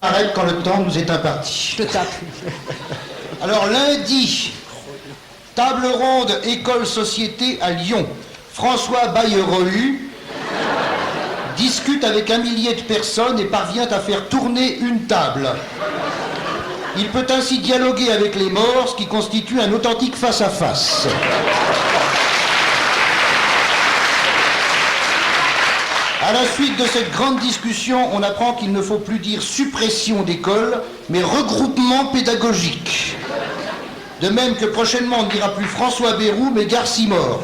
Arrête quand le temps nous est imparti. Je tape. Alors lundi, table ronde école-société à Lyon. François Bayrou discute avec 1 millier de personnes et parvient à faire tourner une table. Il peut ainsi dialoguer avec les morts, ce qui constitue un authentique face-à-face. À la suite de cette grande discussion, on apprend qu'il ne faut plus dire suppression d'école, mais regroupement pédagogique. De même que prochainement, on ne dira plus François Bayrou, mais Garcimore.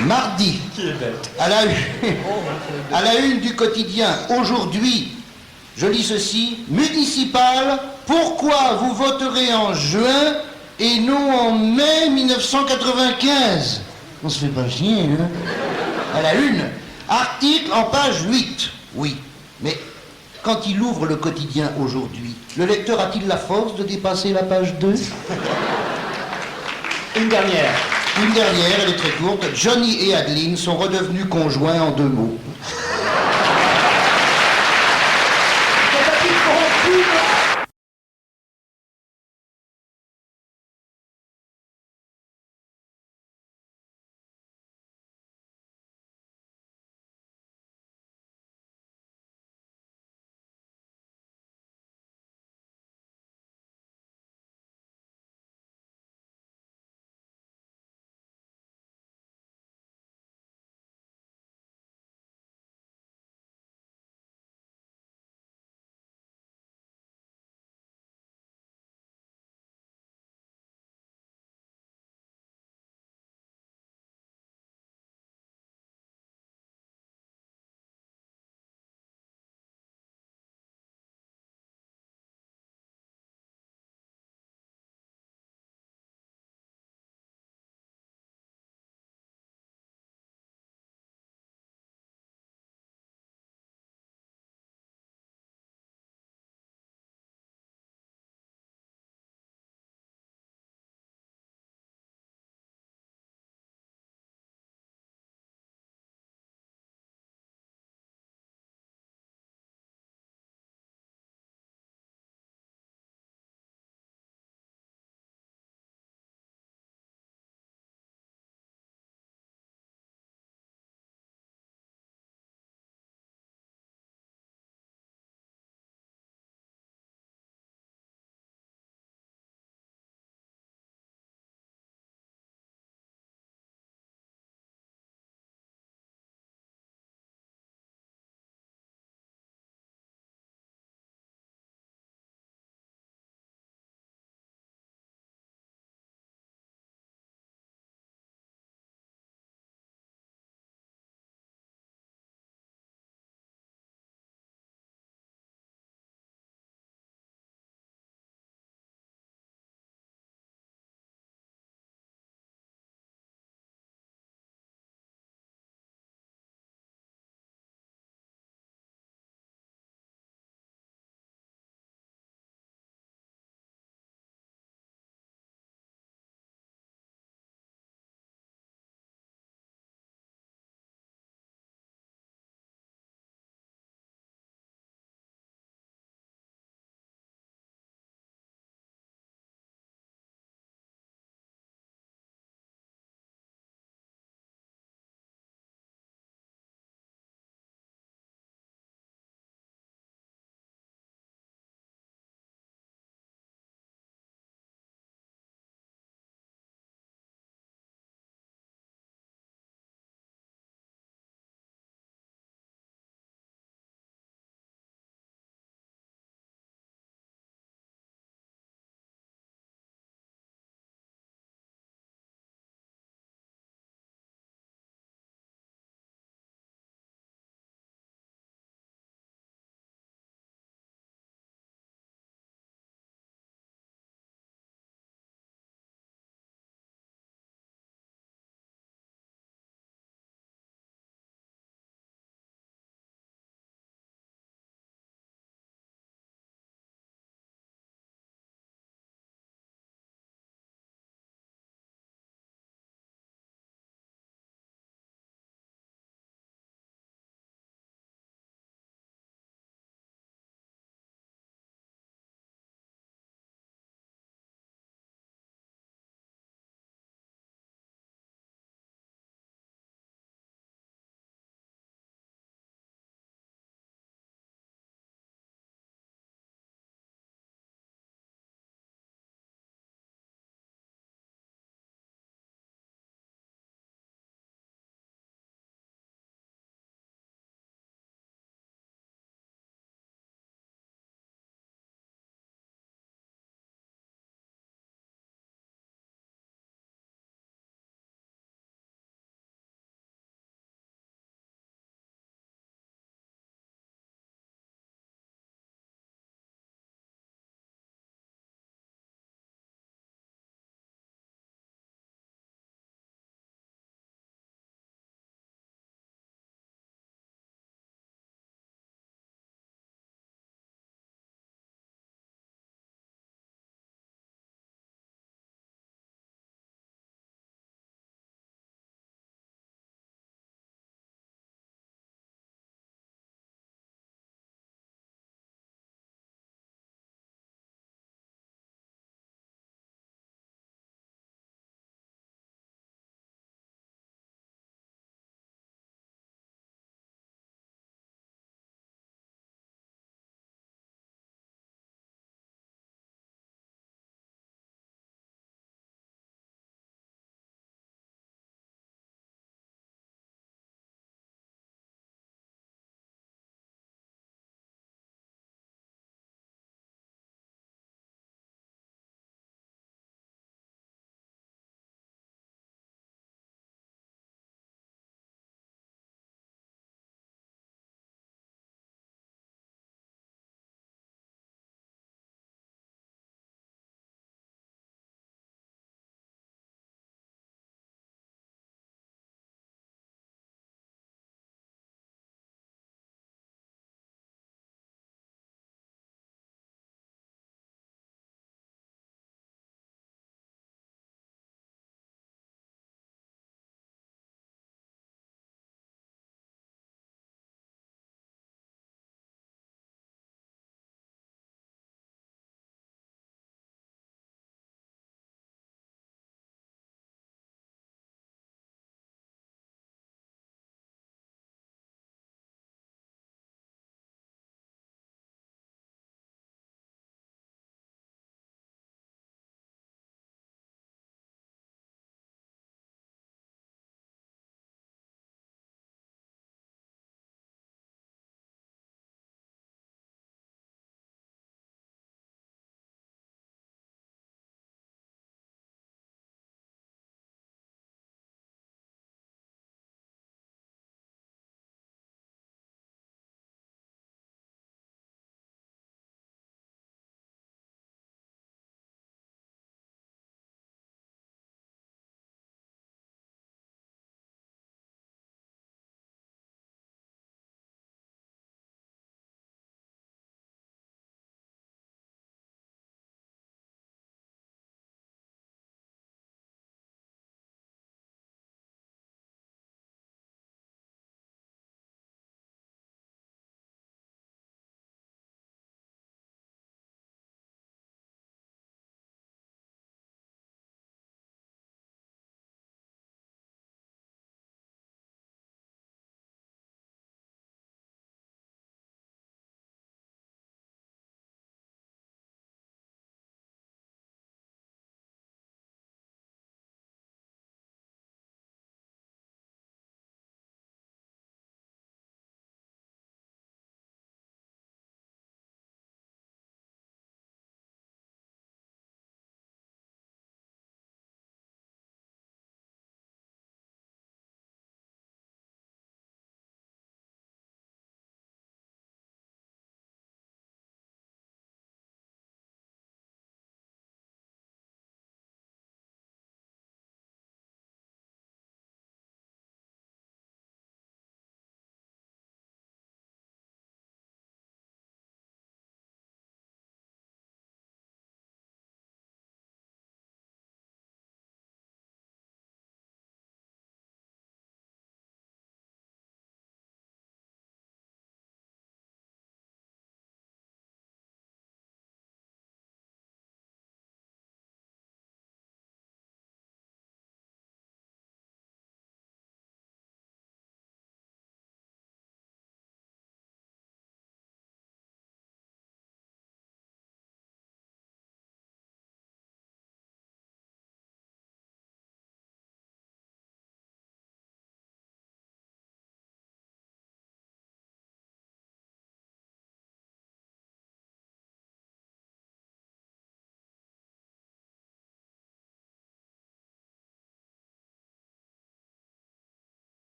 Mardi, à la une du quotidien, aujourd'hui, je lis ceci, municipal, pourquoi vous voterez en juin et non en mai 1995? On se fait pas chier, hein? À la une, article en page 8, oui, mais quand il ouvre le quotidien aujourd'hui, le lecteur a-t-il la force de dépasser la page 2? Une dernière. Une dernière, elle est très courte. Johnny et Adeline sont redevenus conjoints en 2 mots.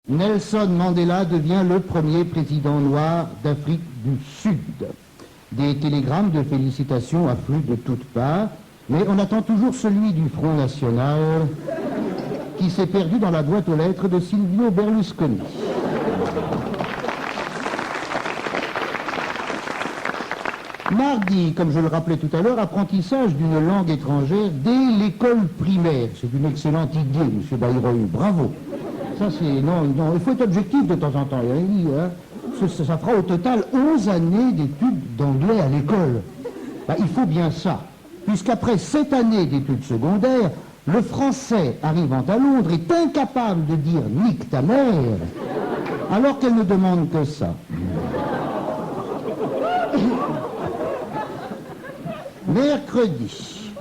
Nelson Mandela devient le premier président noir d'Afrique du Sud. Des télégrammes de félicitations affluent de toutes parts, mais on attend toujours celui du Front National qui s'est perdu dans la boîte aux lettres de Silvio Berlusconi. Mardi, comme je le rappelais tout à l'heure, apprentissage d'une langue étrangère dès l'école primaire. C'est une excellente idée, M. Bayreuil, bravo. Ça c'est... Non, il faut être objectif de temps en temps. Hein. Ça fera au total 11 années d'études d'anglais à l'école. Il faut bien ça. Puisqu'après 7 années d'études secondaires, le français arrivant à Londres est incapable de dire « nique ta mère », alors qu'elle ne demande que ça. Mercredi.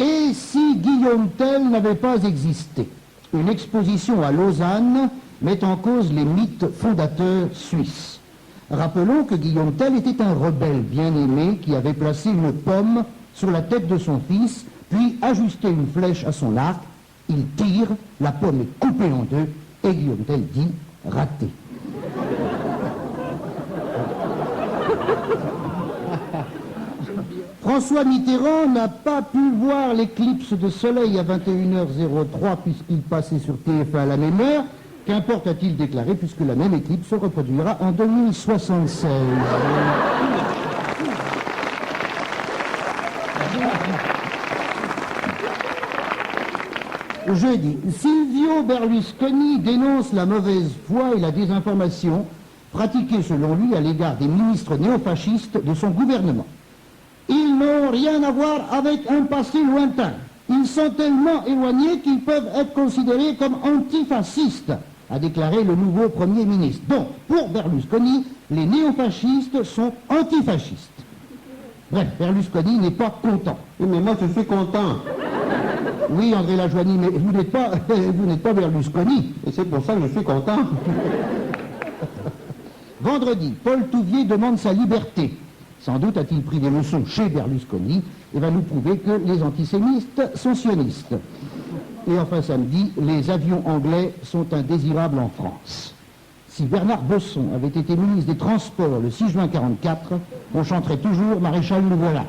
Et si Guillaume Tell n'avait pas existé? Une exposition à Lausanne met en cause les mythes fondateurs suisses. Rappelons que Guillaume Tell était un rebelle bien-aimé qui avait placé une pomme sur la tête de son fils, puis ajusté une flèche à son arc. Il tire, la pomme est coupée en deux, et Guillaume Tell dit « raté ». François Mitterrand n'a pas pu voir l'éclipse de soleil à 21h03 puisqu'il passait sur TF1 à la même heure. Qu'importe, a-t-il déclaré, puisque la même éclipse se reproduira en 2076. Jeudi, Silvio Berlusconi dénonce la mauvaise foi et la désinformation pratiquée selon lui à l'égard des ministres néofascistes de son gouvernement. Ils n'ont rien à voir avec un passé lointain. Ils sont tellement éloignés qu'ils peuvent être considérés comme antifascistes, a déclaré le nouveau Premier ministre. Donc, pour Berlusconi, les néofascistes sont antifascistes. Bref, Berlusconi n'est pas content. Oui, mais moi, je suis content. Oui, André Lajoigny, mais vous n'êtes pas Berlusconi. Et c'est pour ça que je suis content. Vendredi, Paul Touvier demande sa liberté. Sans doute a-t-il pris des leçons chez Berlusconi et va nous prouver que les antisémites sont sionistes. Et enfin samedi, les avions anglais sont indésirables en France. Si Bernard Besson avait été ministre des Transports le 6 juin 1944, on chanterait toujours Maréchal nous voilà.